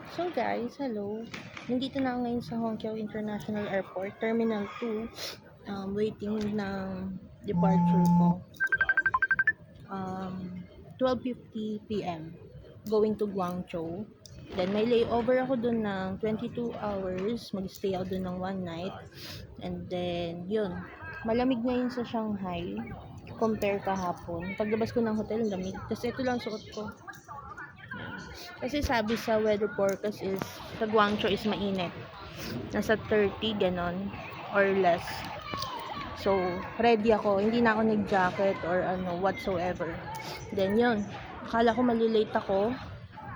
So guys, hello. Nandito na ako ngayon sa Hongqiao International Airport, Terminal 2. Waiting ng departure ko. 12:50 p.m. Going to Guangzhou. Then may layover ako dun ng 22 hours. Mag-stay ako dun ng one night. And then, yun. Malamig ngayon sa Shanghai compare kahapon. Paglabas ko ng hotel, lamig. Kasi ito lang suot ko. Kasi sabi sa weather forecast is sa Guangzhou is mainit. Nasa 30 ganon or less. So, ready ako. Hindi na ako nag-jacket or whatsoever. Then yun, akala ko malilate ako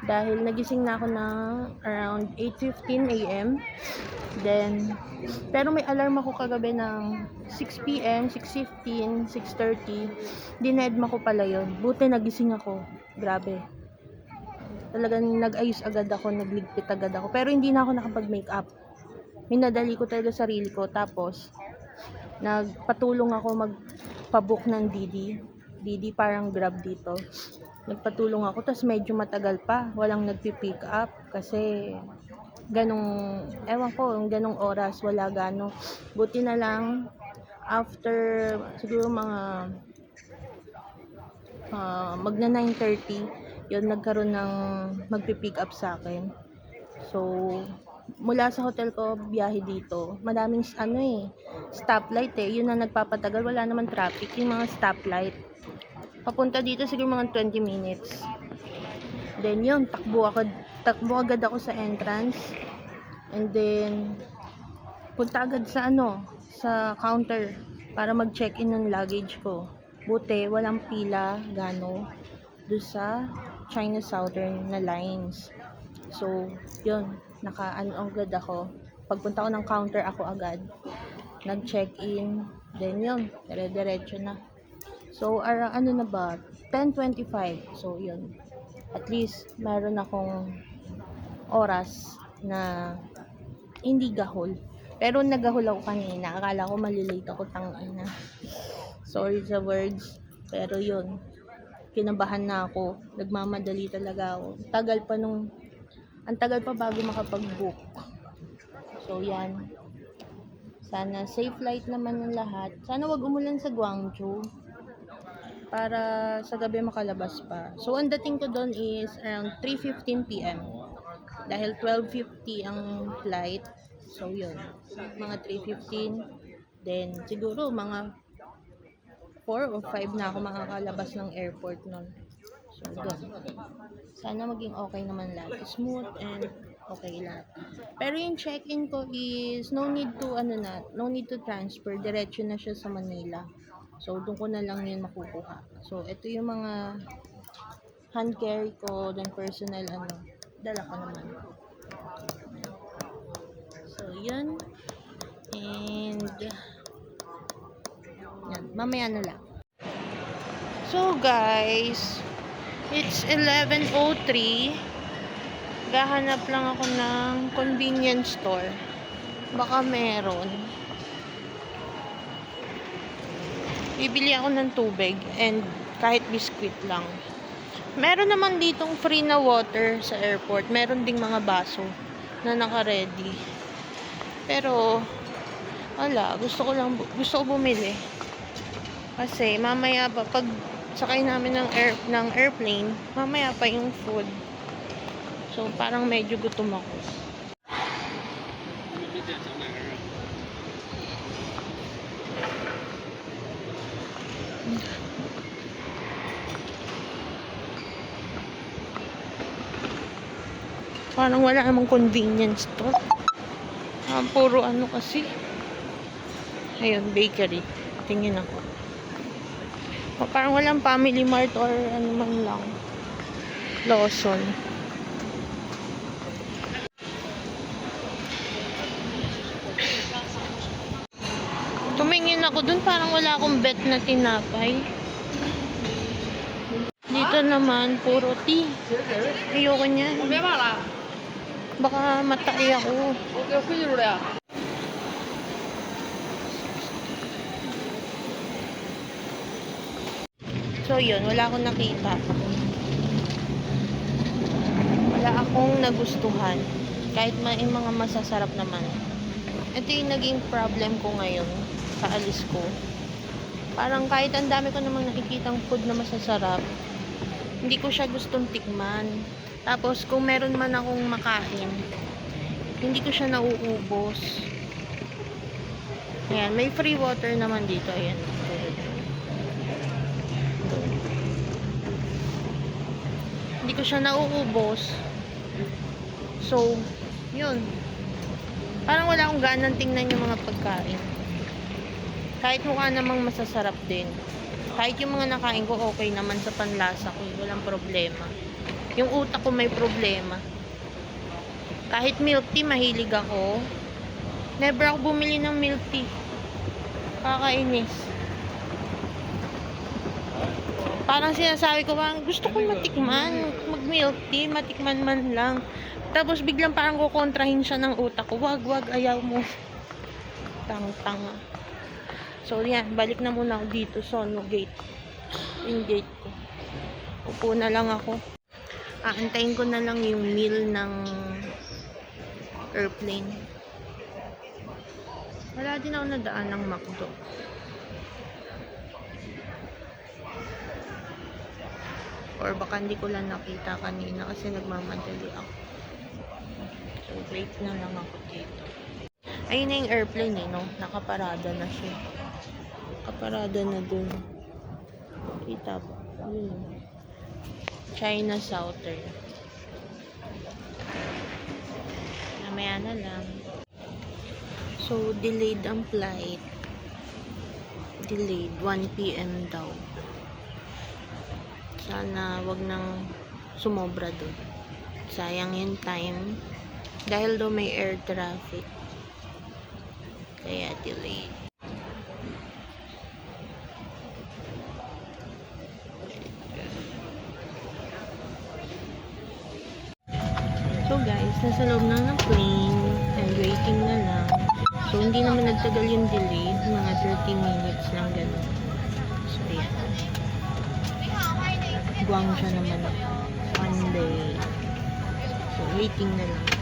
dahil nagising na ako na around 8:15 a.m. Then, pero may alarm ako kagabi ng 6 p.m., 6:15, 6:30. Dinedma ko pala yun. Buti nagising ako. Grabe. Talagang nag-ayos agad ako, nagligpit agad ako. Pero hindi na ako nakapag-makeup. Minadali ko talaga sarili ko. Tapos, nagpatulong ako magpabook ng Didi. Didi parang Grab dito. Nagpatulong ako. Tapos medyo matagal pa. Walang nagpipick up. Kasi, ewan ko, ganong oras, wala gano. Buti na lang, after, siguro mga, magna 9:30, yun nagkaroon ng magpipick up sa akin. So mula sa hotel ko biyahe dito, madaming stoplight yun ang nagpapatagal, wala naman traffic yung mga stoplight. Papunta dito siguro mga 20 minutes. Then yun, takbo agad ako sa entrance. And then punta agad sa sa counter para mag-check-in ng luggage ko. Buti walang pila gano do sa China Southern na lines. So, yun, agad ako. Pagpunta ko ng counter, ako agad nag-check-in. Then yun, dire-diretso na. So, ano na ba? 10:25. So, yun. At least, meron akong oras na hindi gahol. Pero nagahol ako kanina. Akala ko malilate ako, tangina. Sorry sa words. Pero yun, kinabahan na ako. Nagmamadali talaga ako. Ang tagal pa bago makapag-book. So, yan. Sana safe flight naman ng lahat. Sana wag umulan sa Guangzhou. Para sa gabi makalabas pa. So, ang dating ko doon is around 3:15 p.m. Dahil 12:50 ang flight. So, yun. Mga 3:15. Then, siguro mga 4 o 5 na ako makakalabas ng airport nun. So, good. Sana maging okay naman lahat. Smooth and okay lahat. Pero yung check-in ko is no need to transfer. Diretso na siya sa Manila. So, doon ko na lang yun makukuha. So, ito yung mga hand carry ko, then personal dala ko naman. So, yun. And yan, mamaya na lang. So guys, it's 11:03. Gahanap lang ako ng convenience store. Baka meron. Bibili ako ng tubig and kahit biskwit lang. Meron naman ditong free na water sa airport. Meron ding mga baso na naka-ready. Pero wala, gusto ko bumili. Kasi mamaya pa pag sakay namin ng airplane, mamaya pa yung food. So parang medyo gutom ako. Parang wala namang convenience store. Puro kasi. Ayun, bakery. Tingin ako. Parang walang Family Mart or man lang. Lawson. Tumingin ako dun, parang wala akong bet na tinapay. Dito naman, puro tea. Ayoko niyan. Baka matay ako. So, yun. Wala akong nakita. wala akong nagustuhan. Kahit may mga masasarap naman. Ito yung naging problem ko ngayon sa alis ko. Parang kahit ang dami ko namang nakikitang food na masasarap, hindi ko siya gustong tikman. Tapos kung meron man akong makain, hindi ko siya nauubos. Ayan, may free water naman dito. Ayan. Hindi ko siya nauubos. So, yun. Parang wala akong ganang tingnan yung mga pagkain. Kahit mukha namang masasarap din. Kahit yung mga nakain ko, okay naman sa panlasa ko. Walang problema. Yung utak ko may problema. Kahit milk tea, mahilig ako. Never ako bumili ng milk tea. Kakainis. Parang sinasabi ko, gusto ko matikman. Mag-milk tea, matikman man lang. Tapos biglang parang kukontrahin siya ng utak ko. Wag, ayaw mo. Tang-tanga. So, yan. Balik na muna ako dito. Sono gate. Yung gate ko. Upo na lang ako. Aantayin ko na lang yung meal ng airplane. Wala din ako nadaan ng McDo. Or baka hindi ko lang nakita kanina kasi nagmamadali ako. So, wait na lang ako dito. Ayun na yung airplane no? Nakaparada na siya. Nakaparada na dun. Kita ba? Ayun. China Southern. Mamaya na lang. So, delayed ang flight. Delayed. 1 PM daw. Sana wag nang sumobra doon. Sayang yung time. Dahil daw may air traffic. Kaya delayed. So guys, nasa loob na ng plane and waiting na lang. So hindi naman nagtagal yung delay, mga 30 minutes lang ganun. So yan. Guangzhou naman one day. So waiting na lang.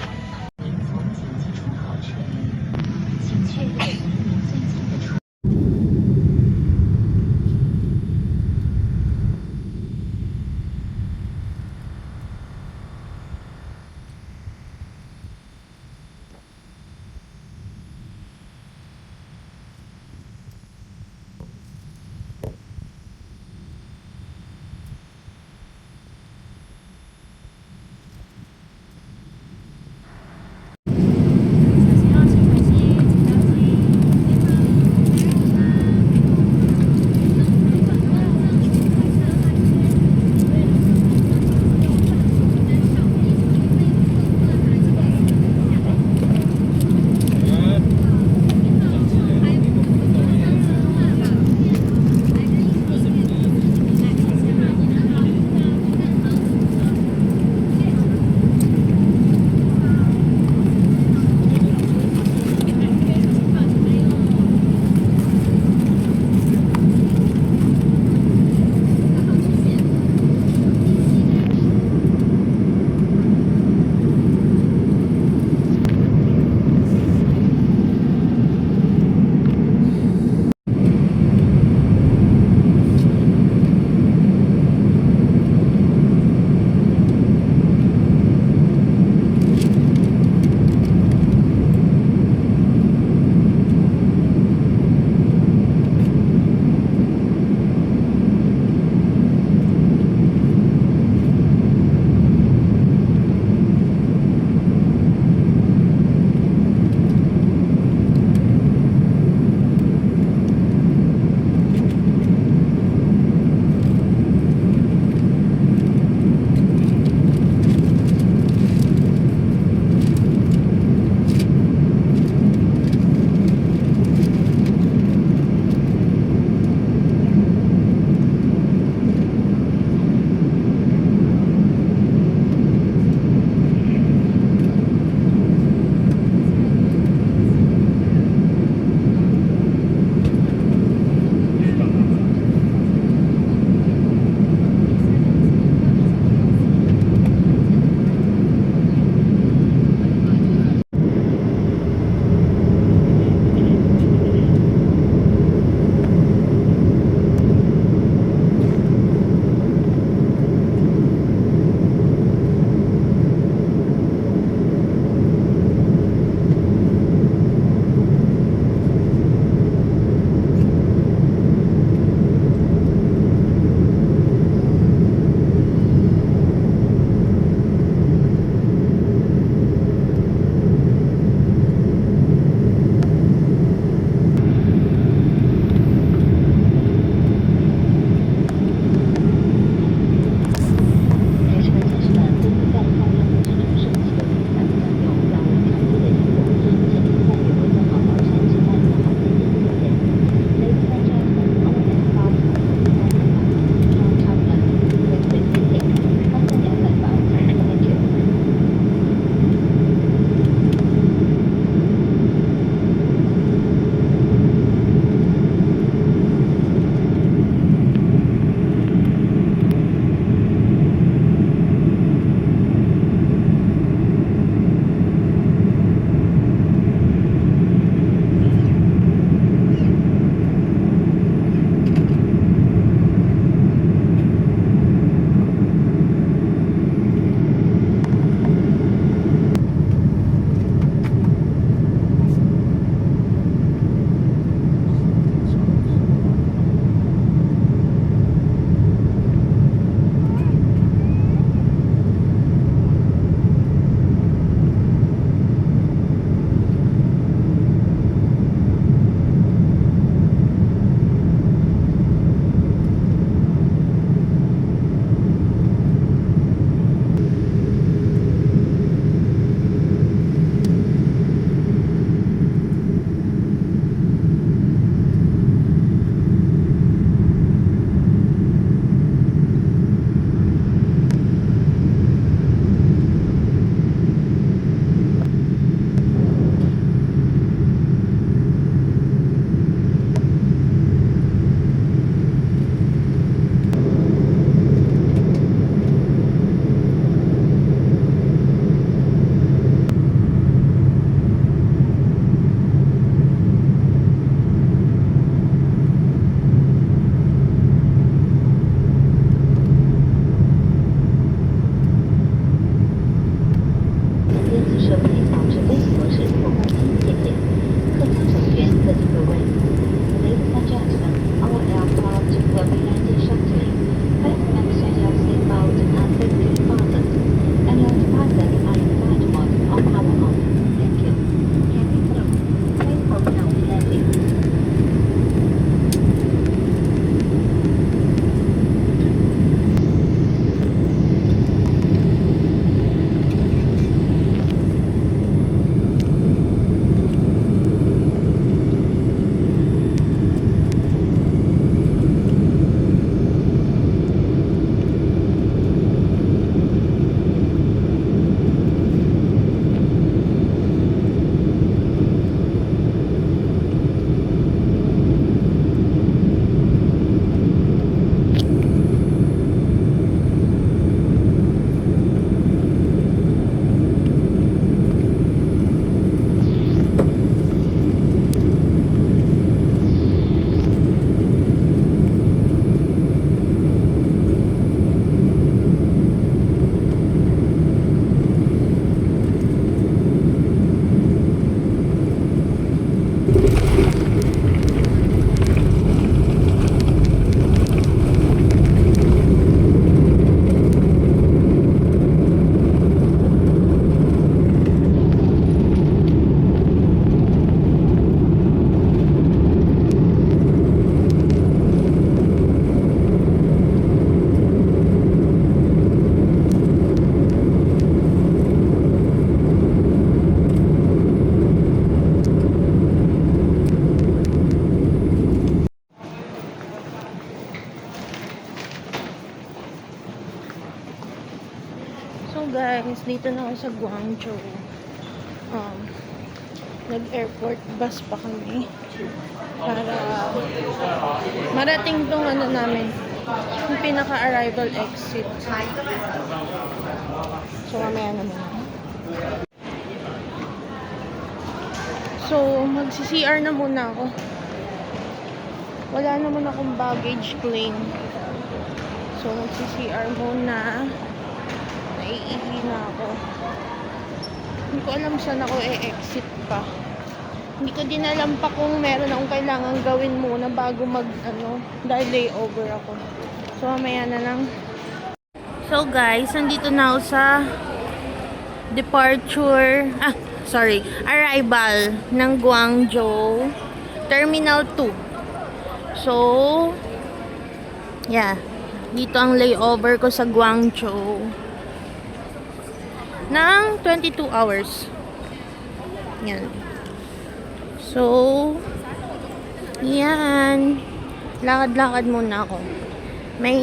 子设备保持微模式或关机键点，客舱乘员各自各位。Ladies and gentlemen, our aircraft will be landing shortly. Please make sure your seatbelt and safety fastened, and your devices are in flight mode or power on. Thank you. Cabin crew, please open up the landing. So guys, dito na ako sa Guangzhou. Nag-airport bus pa kami para marating tong ano namin, yung pinaka-arrival exit. So mamaya naman. So magsi-CR na muna ako. Wala naman akong baggage claim. So magsi-CR muna. Naiihi na ako. Hindi ko alam saan ako exit pa. Hindi ko din alam pa kung meron akong kailangan gawin muna bago dahil layover ako. So mamaya na lang. So guys, nandito na ako sa arrival ng Guangzhou Terminal 2. So yeah, dito ang layover ko sa Guangzhou ng 22 hours. Yan. So, yan. Lakad-lakad muna ako. May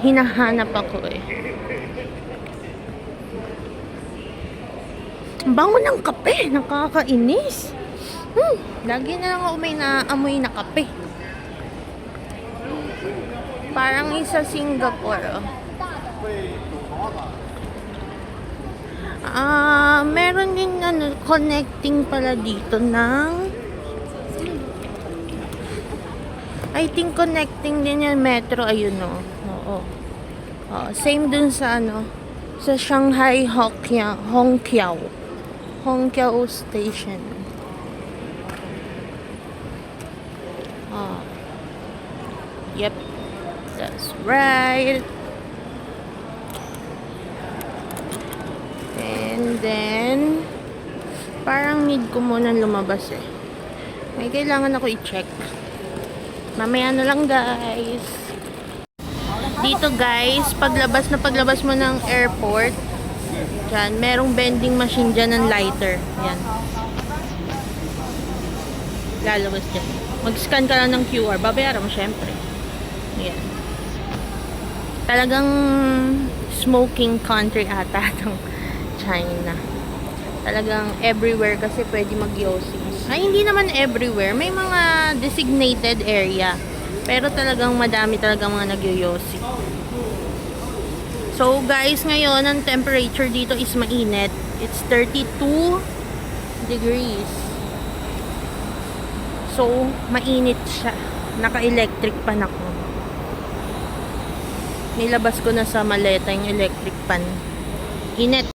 hinahanap ako eh. Ang bango ng kape. Nakakainis. Lagi na lang ako may naamoy na kape. Parang isa Singapore. Meron din connecting pala dito ng I think connecting din yung metro, ayun o. Oo. Same dun sa sa Shanghai Hongqiao Station. Yep. That's right. And then, parang need ko muna lumabas eh. May kailangan ako i-check. Mamaya na lang guys. Dito guys, paglabas mo ng airport, dyan, merong vending machine dyan ng lighter. Yan. Lalabas dyan. Mag-scan ka lang ng QR. Babayaran mo syempre. Yan. Talagang smoking country ata itong China. Talagang everywhere kasi pwede mag-yosi. Ay, hindi naman everywhere. May mga designated area. Pero talagang madami talagang mga nag-yosi. So, guys, ngayon, ang temperature dito is mainit. It's 32 degrees. So, mainit siya. Naka-electric pan ako. Nilabas ko na sa maleta yung electric pan. Init.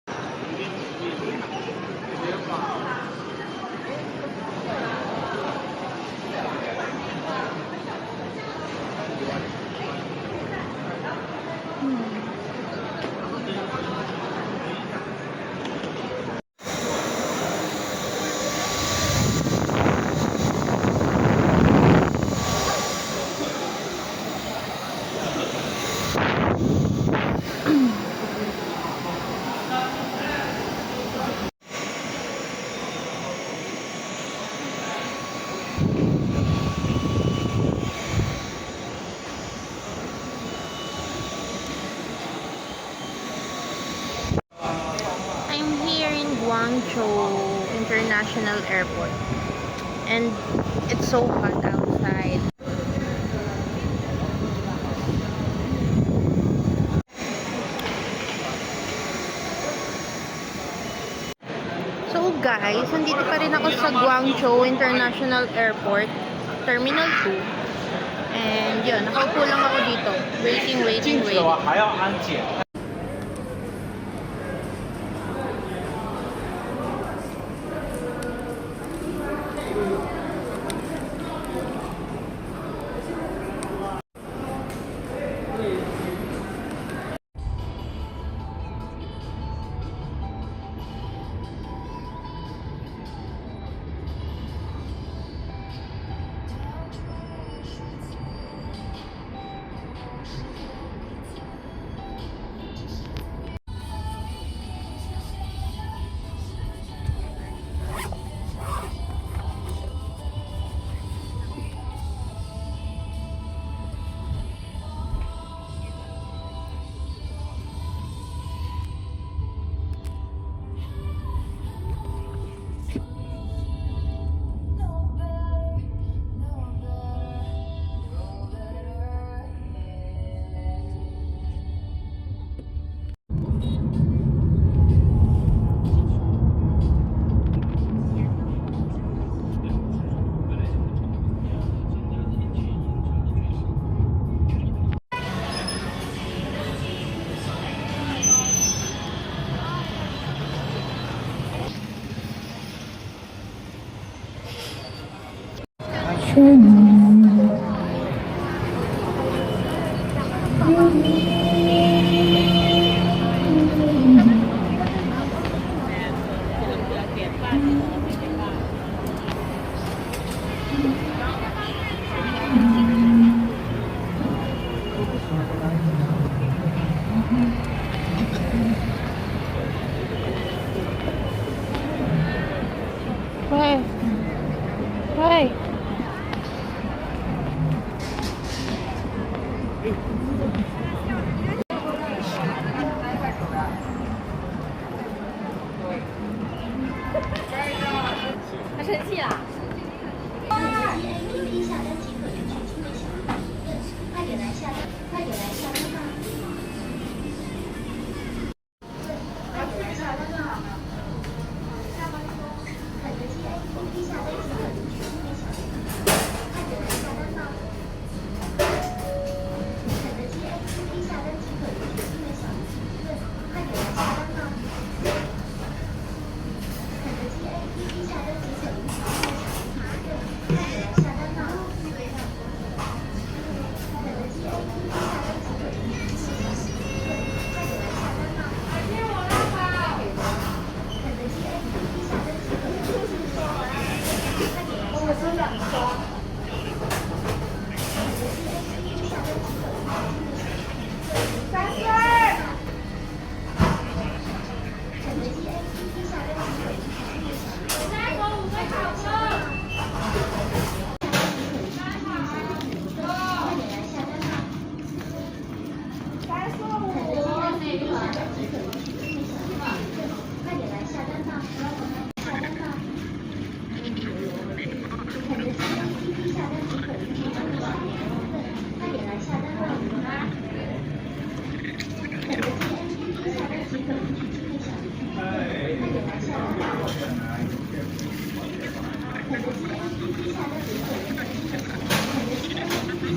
Guangzhou International Airport. And it's so hot outside. So guys, nandito pa rin ako sa Guangzhou International Airport, Terminal 2. And yun, nakaupo lang ako dito. Waiting. 还要安检。Hey.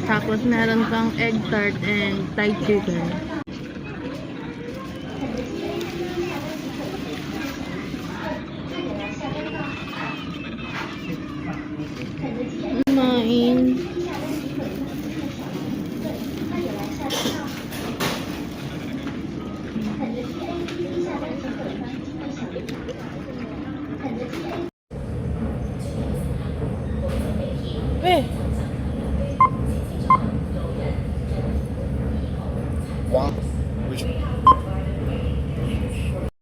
Tapos meron kang egg tart and Thai chicken. Kumain.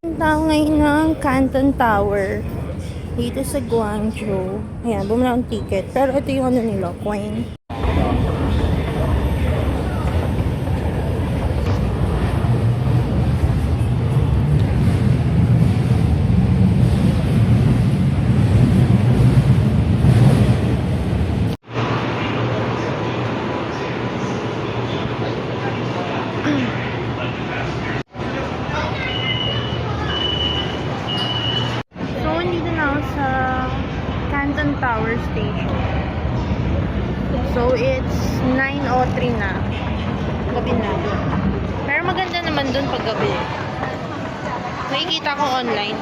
Punta ngayon ng Canton Tower dito sa Guangzhou. Ayan, bumili akong ticket. Pero ito yung ano nila, coin. Canton Tower Station. So, it's 9:03 na. Gabi na. Pero maganda naman dun pag gabi. Nakikita ko online.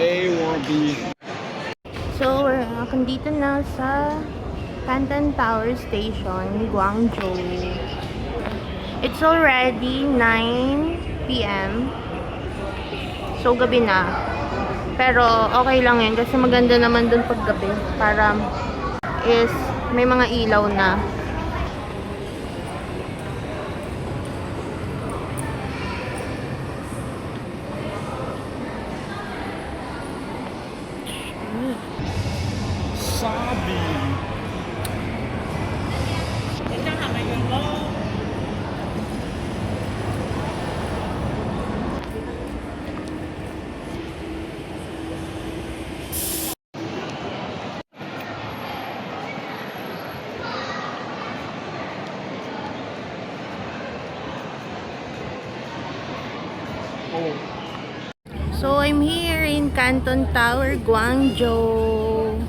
A or B. So, dito na sa Canton Tower Station, Guangzhou. It's already 9 p.m. So, gabi na. Pero, okay lang yun kasi maganda naman dun pag gabi. Para is may mga ilaw na. Sabi. So, I'm here in Canton Tower, Guangzhou.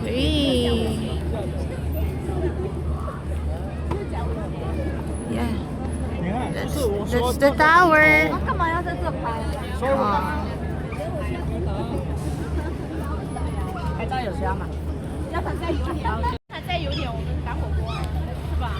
Hey. Yeah. That's the tower. 干嘛要在这拍？ 拍照有虾吗？要反再油点，反再油点，我们打火锅，是吧？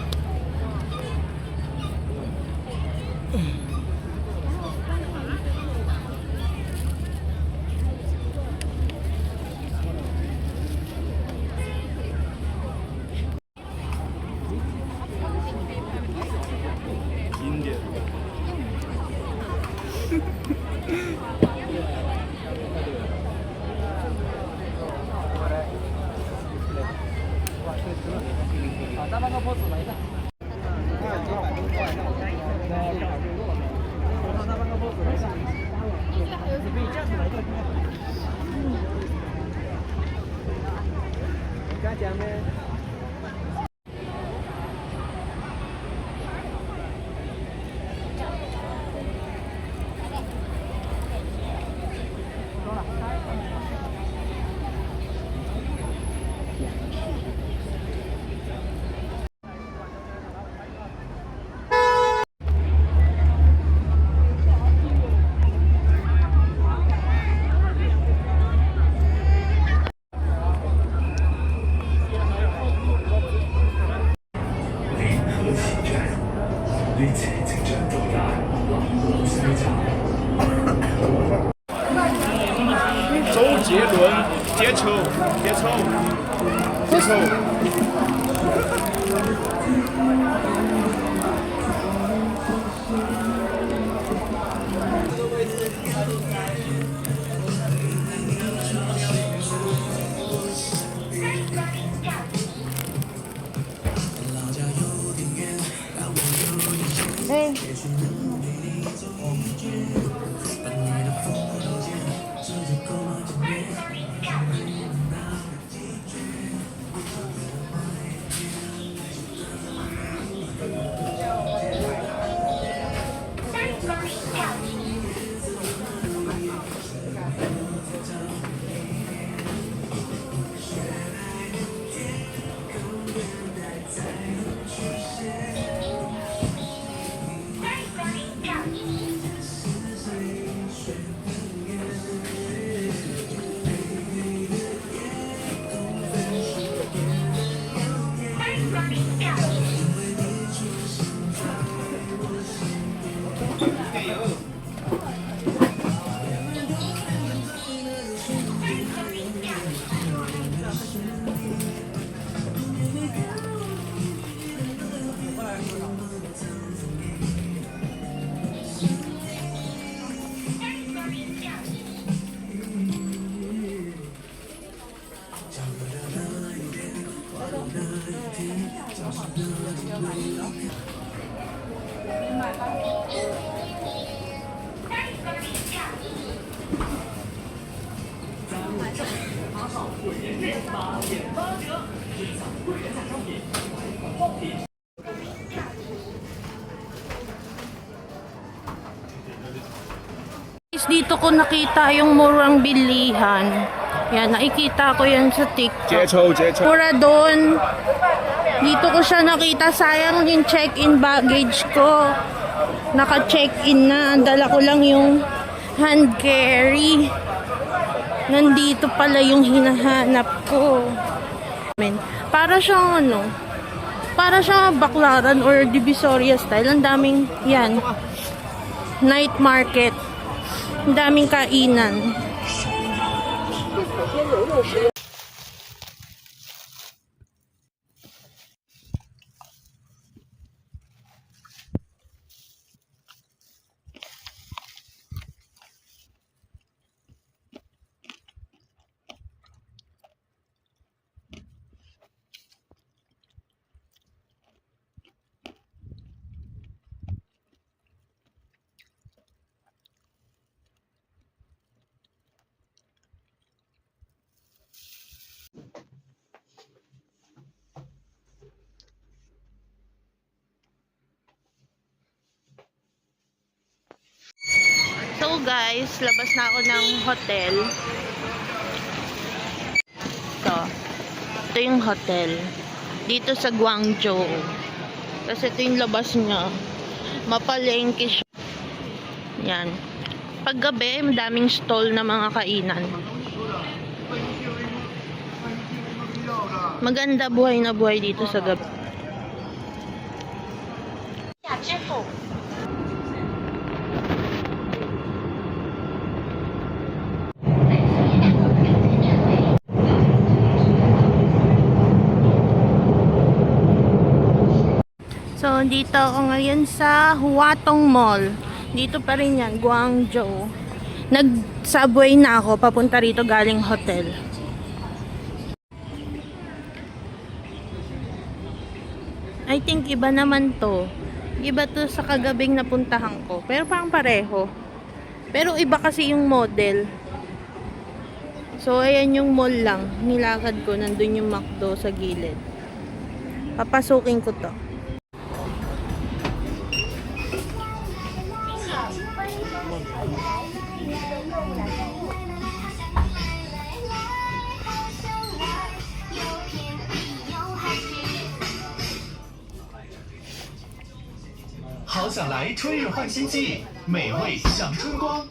经典。再放个 pose 来的。周杰伦，接球，接球，接球。dito ko nakita yung murang bilihan. Yan, nakikita ko yan sa TikTok. 节抽节抽。 Mura doon. Dito ko siya nakita. Sayang yung check-in baggage ko. Naka-check-in na. Ang dala ko lang yung hand carry. Nandito pala yung hinahanap ko. Para siyang ano, para siyang Baclaran or Divisoria style. Ang daming, yan, night market. Ang daming kainan. So guys, labas na ako ng hotel. Ito yung hotel. Dito sa Guangzhou. Kasi ito yung labas niya. Mapalengke siya. Yan. Paggabi, madaming stall na mga kainan. Maganda buhay na buhay dito sa gabi. So, dito ako ngayon sa Huatong Mall. Dito pa rin yan, Guangzhou. Nag-subway na ako, papunta rito galing hotel. I think iba naman to. Iba to sa kagabing napuntahan ko. Pero parang pareho. Pero iba kasi yung model. So, ayan yung mall lang. Nilakad ko, nandun yung McDo sa gilid. Papasukin ko to.好想来春日焕新季，美味享春光。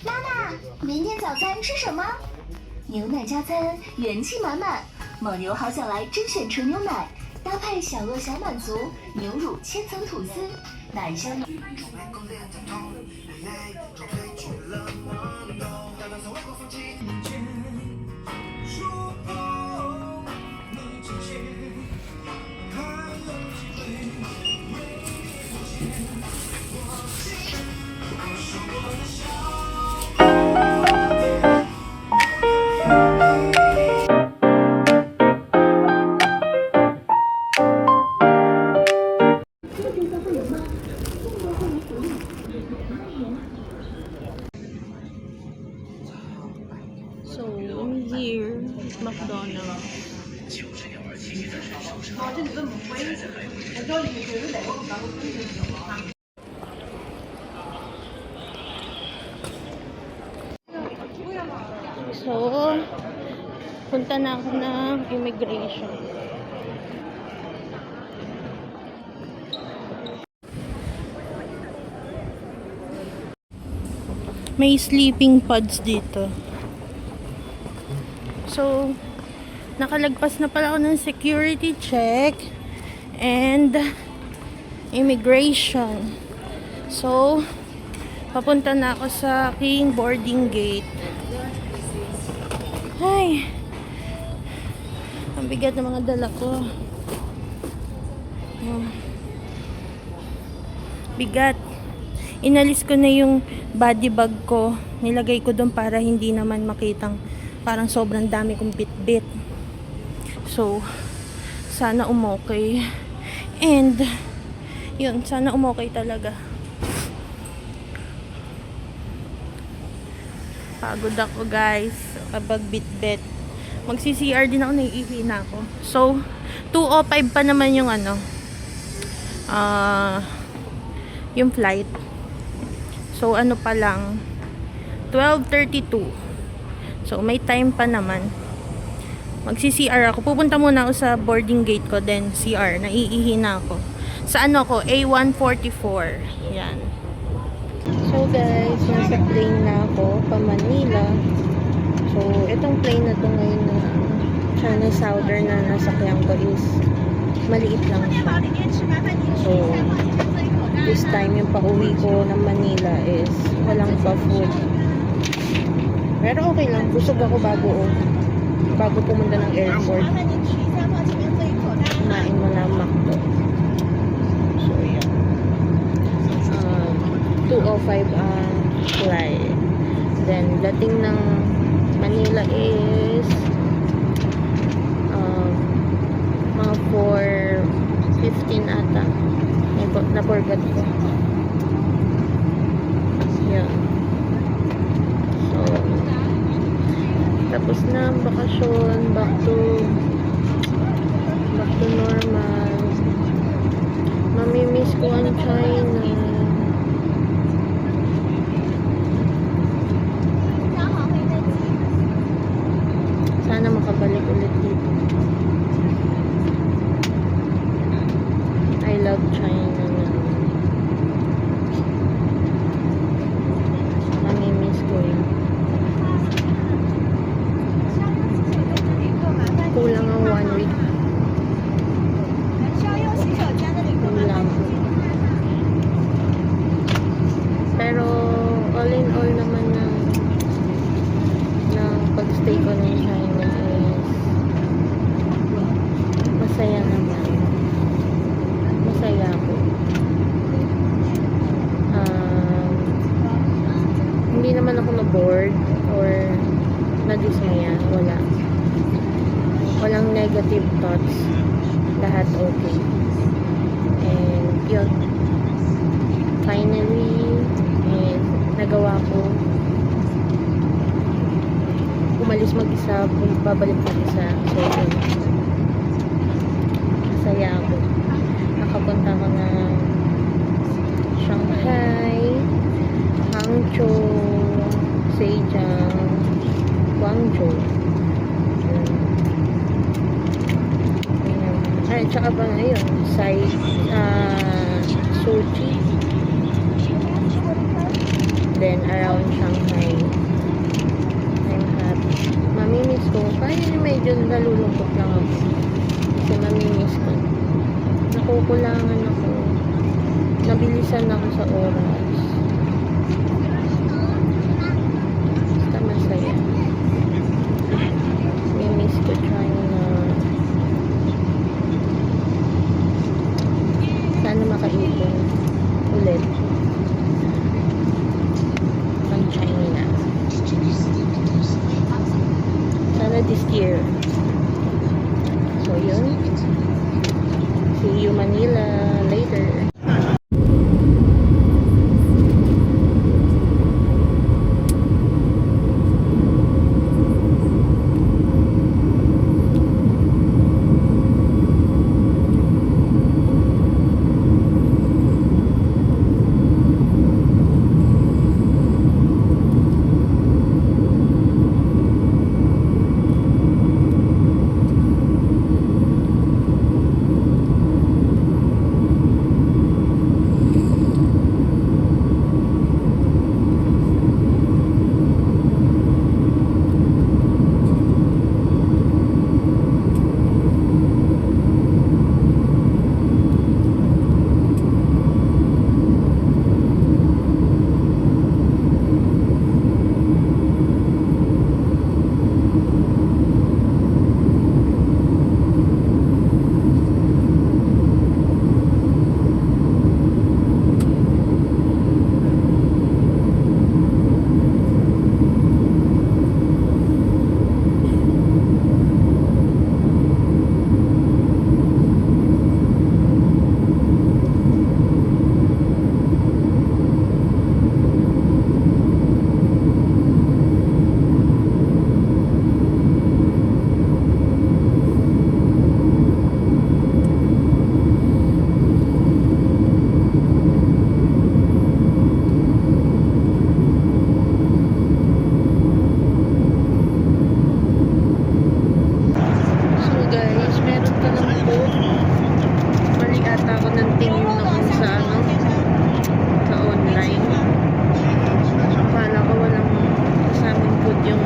妈妈，明天早餐吃什么？牛奶加餐，元气满满。蒙牛好想来甄选纯牛奶，搭配小鹅小满足、牛乳千层吐司，奶香。 So, I'm here at McDonald's. So, punta na ako ng immigration. May sleeping pods dito. So, nakalagpas na pala ako ng security check and immigration. So, papunta na ako sa aking boarding gate. Ay, ang bigat ng mga dala ko. Bigat. Inalis ko na yung body bag ko. Nilagay ko doon para hindi naman makitang parang sobrang dami kong bit-bit. So, sana umokay. And, yun, sana umokay talaga. Pagod ako guys kapag bit-bit. Magsi-CR din ako, naiihi na ako. So, 2:05 pa naman yung ano, yung flight. So, ano pa lang, 12:32. So, may time pa naman. Magsi-CR ako. Pupunta muna ako sa boarding gate ko, then CR. Naiihi na ako. Sa ano ko? A144. Yan. So, guys, nasa plane na ako pa Manila. So, itong plane na to ngayon na China Southern na nasakyan ko is maliit lang siya. So, this time yung pauwi ko ng Manila is walang pa food. Pero okay lang. Busog ako bago pumunta ng airport. Kumain mo na McDo. So, yan. 2:05 ang flight. Then, dating ng Manila is mga 4:15 ata. Na-forgot ko. Yan. So, tapos na ang bakasyon. Back to normal. Mamimiss ko ang China. Sana makabalik ulit dito. I love China na. Mamimiss ko yun. Kulang ang 1 week. Kulang. Pero all in all naman ng pag-stay ko ng China is masaya naman. Masaya ako. Hindi naman ako na-bored or nadismaya. Walang negative thoughts. Lahat okay. And yun. Finally, nagawa ko. Umalis mag-isa, babalik mag-isa. So, yun. Masaya ako. Nakapunta ko ng Shanghai, Hangzhou, Zhejiang, Guangzhou. Ay, tsaka pa ngayon, Sochi. Then, around Shanghai. I'm happy. Mamimiss ko. Kaya medyo nalulungkot lang ako. Kasi mamimiss ko. Nakukulangan ako. Nabilisan ako sa oras. Basta masaya. Mamimiss ko China. Sana makaipon ulit ng China. Sana this year. So yun. See you Manila later. ako ng tingin noon sa sa online. Akala ko walang kasamang food yung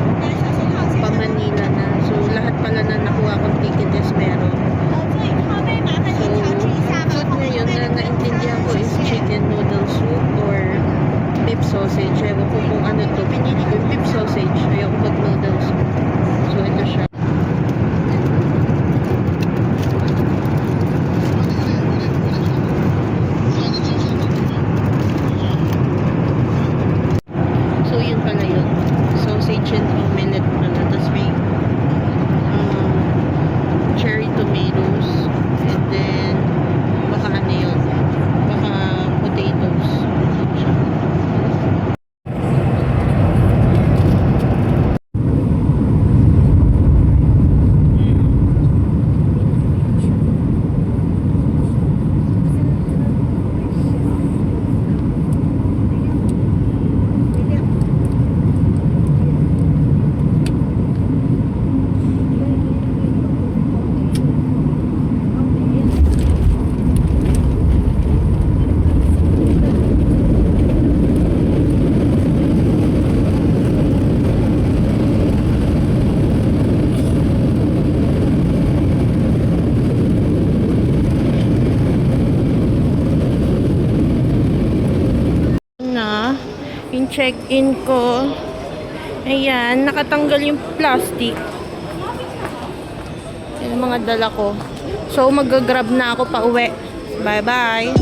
pa-Manila na. So, lahat pala na nakuha kong ticket is meron. So, food ngayon na naintindihan ko is chicken noodle soup or beef sausage. Ewan ko kung ano to. Pinili ko yung beef sausage. Ayoko pag noodle soup. So, ito siya. So, yun pala yun. Sausage and omelette pala. Tapos may cherry tomatoes. And then, baka ano yun. Baka potatoes. Yun siya. Na yung check-in ko, ayan, nakatanggal yung plastic. Yan ang mga dala ko. So, mag-grab na ako pa uwi. Bye-bye!